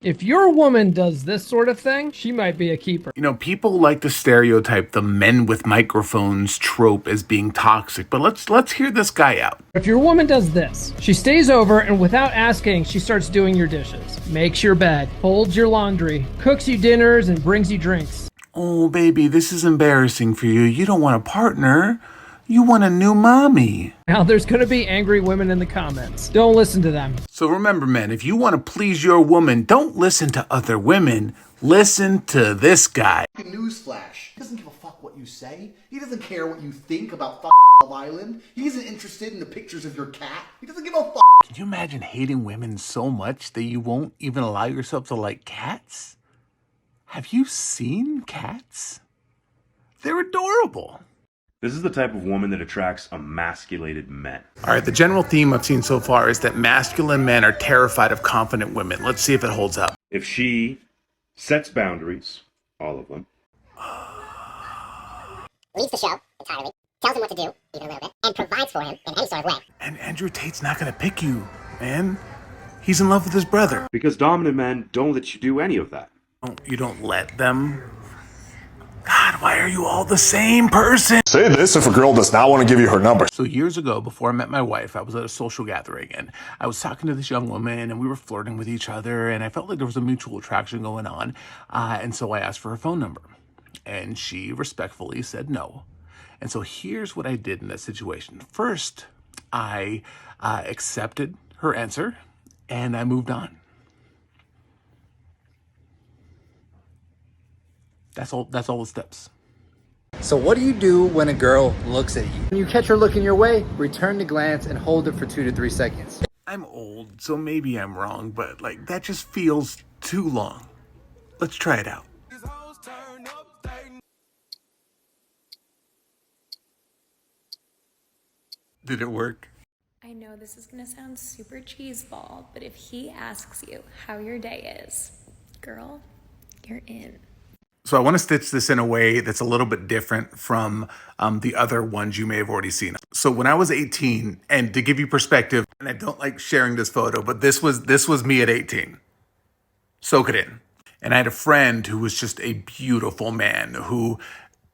If your woman does this sort of thing, she might be a keeper. You know, people like to stereotype the men with microphones trope as being toxic, but let's hear this guy out. If your woman does this, she stays over and without asking, she starts doing your dishes, makes your bed, folds your laundry, cooks you dinners, and brings you drinks. Oh, baby, this is embarrassing for you. You don't want a partner. You want a new mommy. Now, there's gonna be angry women in the comments. Don't listen to them. So remember, men, if you want to please your woman, don't listen to other women. Listen to this guy. Newsflash. He doesn't give a fuck what you say. He doesn't care what you think about Love Island. He isn't interested in the pictures of your cat. He doesn't give a fuck. Can you imagine hating women so much that you won't even allow yourself to like cats? Have you seen cats? They're adorable. This is the type of woman that attracts emasculated men. All right, the general theme I've seen so far is that masculine men are terrified of confident women. Let's see if it holds up. If she sets boundaries, all of them, leaves the show entirely, tells him what to do, even a little bit, and provides for him in any sort of way. And Andrew Tate's not gonna pick you, man. He's in love with his brother. because dominant men don't let you do any of that. You don't let them? God, why are you all the same person? Say this if a girl does not want to give you her number. So years ago, before I met my wife, I was at a social gathering and I was talking to this young woman and we were flirting with each other and I felt like there was a mutual attraction going on. And so I asked for her phone number and she respectfully said no. And so here's what I did in that situation. First, I accepted her answer and I moved on. That's all the steps. So what do you do when a girl looks at you? When you catch her looking your way, return the glance and hold it for 2 to 3 seconds. I'm old, so maybe I'm wrong, but like that just feels too long. Let's try it out. Did it work? I know this is gonna sound super cheeseball, but if he asks you how your day is, girl, you're in. So I want to stitch this in a way that's a little bit different from the other ones you may have already seen. So when I was 18, and to give you perspective, and I don't like sharing this photo, but this was me at 18. Soak it in. And I had a friend who was just a beautiful man who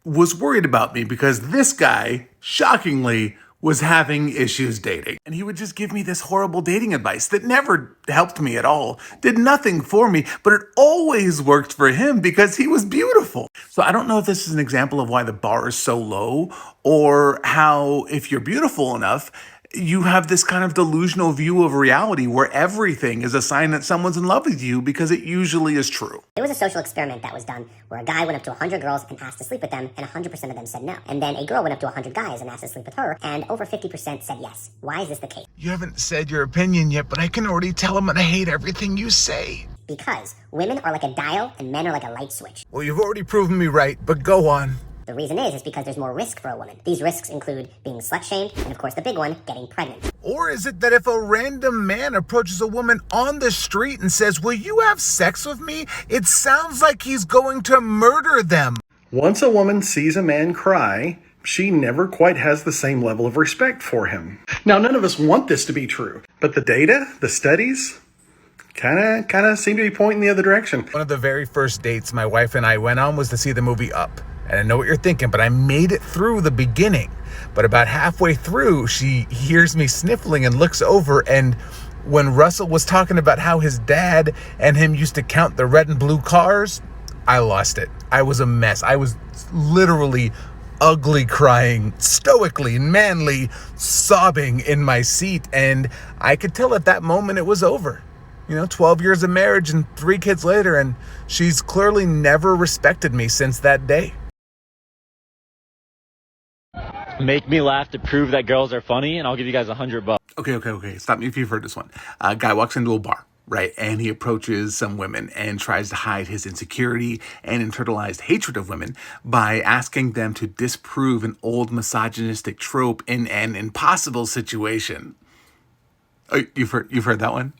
was worried about me because this guy, shockingly, was having issues dating. And he would just give me this horrible dating advice that never helped me at all, did nothing for me, but it always worked for him because he was beautiful. So I don't know if this is an example of why the bar is so low or how if you're beautiful enough, you have this kind of delusional view of reality where everything is a sign that someone's in love with you because it usually is true. There was a social experiment that was done where a guy went up to 100 girls and asked to sleep with them, and 100% of them said no. And then a girl went up to 100 guys and asked to sleep with her, and over 50% said yes. Why is this the case? You haven't said your opinion yet, but I can already tell I'm gonna hate everything you say. Because women are like a dial and men are like a light switch. Well, you've already proven me right, but go on. The reason is because there's more risk for a woman. These risks include being slut-shamed, and of course the big one, getting pregnant. Or is it that if a random man approaches a woman on the street and says, "Will you have sex with me?" it sounds like he's going to murder them. Once a woman sees a man cry, she never quite has the same level of respect for him. Now, none of us want this to be true, but the data, the studies, kind of seem to be pointing the other direction. One of the very first dates my wife and I went on was to see the movie Up. And I know what you're thinking, but I made it through the beginning. But about halfway through, she hears me sniffling and looks over. And when Russell was talking about how his dad and him used to count the red and blue cars, I lost it. I was a mess. I was literally ugly crying, stoically, manly, sobbing in my seat. And I could tell at that moment it was over. 12 years of marriage and 3 kids later, and she's clearly never respected me since that day. Make me laugh to prove that girls are funny, and I'll give you guys $100. Okay. Stop me if you've heard this one. A guy walks into a bar, right? And he approaches some women and tries to hide his insecurity and internalized hatred of women by asking them to disprove an old misogynistic trope in an impossible situation. Oh, you've heard that one?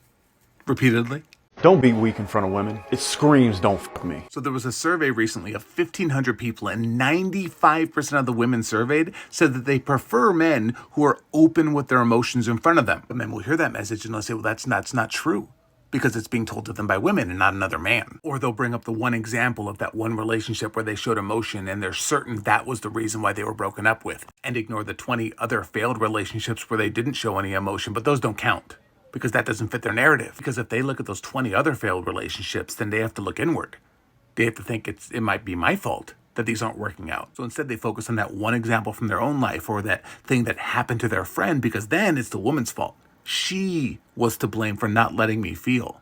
Repeatedly? Don't be weak in front of women. It screams, don't fuck me. So there was a survey recently of 1,500 people, and 95% of the women surveyed said that they prefer men who are open with their emotions in front of them. But men will hear that message and they'll say, well, that's not true. because it's being told to them by women and not another man. Or they'll bring up the one example of that one relationship where they showed emotion and they're certain that was the reason why they were broken up with, and ignore the 20 other failed relationships where they didn't show any emotion, but those don't count because that doesn't fit their narrative. Because if they look at those 20 other failed relationships, then they have to look inward. They have to think it might be my fault that these aren't working out. So instead they focus on that one example from their own life or that thing that happened to their friend, because then it's the woman's fault. She was to blame for not letting me feel.